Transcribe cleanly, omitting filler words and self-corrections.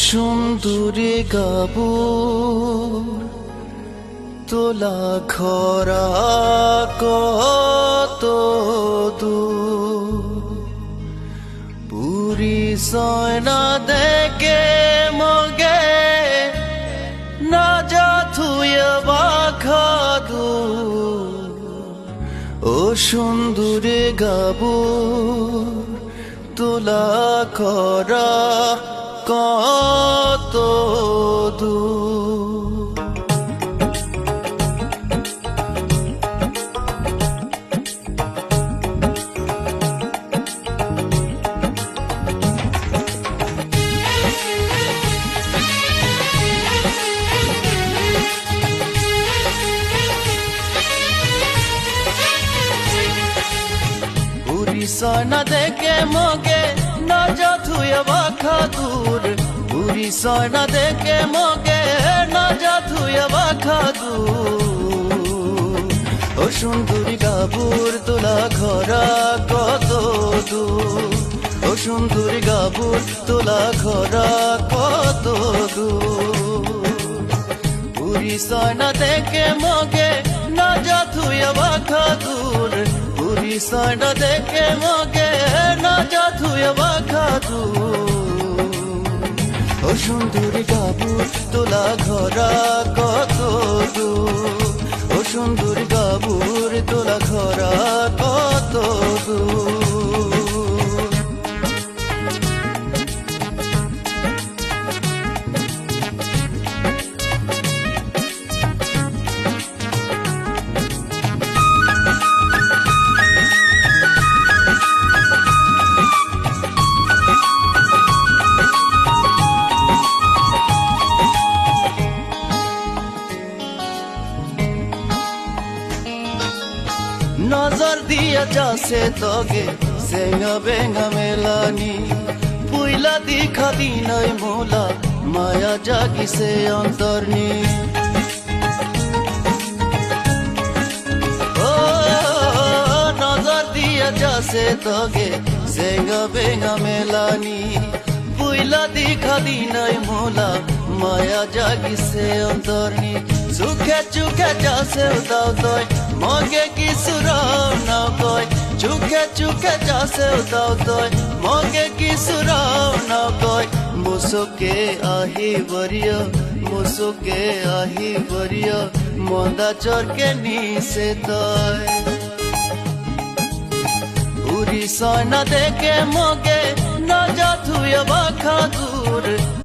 সুন্দরী গাবু তোলা খরা কত পুরি সয়না দেখে মগে না যা থুয়ে বাখাদু ও সুন্দরী গাবু তোলা খরা কত সয়না দেখে মগে না যা থুয়ে বাখাদুর পুরি সয়না দেখে মগে না যা থুয়ে বাখাদুর ও সুন্দরী গাবুর তোলা ঘরা কত দূর ও সুন্দরী গাবুর তোলা ঘরা কত দূর পুরি সয়না দেখে মগে না যা থুয়ে বাখাদুর পুরি সয়না দেখে মগে না যা থুয়ে বাখাদুর ও সুন্দরী গাবুর তোলা ঘরা কত দূর ও সুন্দরী গাবুর তোলা ঘরা কত দূর নজর দিয়া যাচ্ছে তগে সেঙ্গা বেঙ্গা মেলানি পুইলা দিখা দিনই মোলা মায়া জাগিছে অন্তর্নি ও নজর দিয়া যাচ্ছে তগে সেঙ্গা বেঙ্গা মেলানি পুইলা দিখা দিনই মোলা মায়া জাগিছে অন্তর্নি চোখে চোখে যাচ্ছে দাও তয় মগে কিছু রাও না কয় চোখে চোখে যাচ্ছে দাও তয় মগে কিছু রাও না কয় মুসুকে আহি বরিয় মুসুকে আহি বরিয় মন্দা চরকে নিছে তয় উড়ি সয়না দেখে মগে না যা থুয়ে বাখাদুর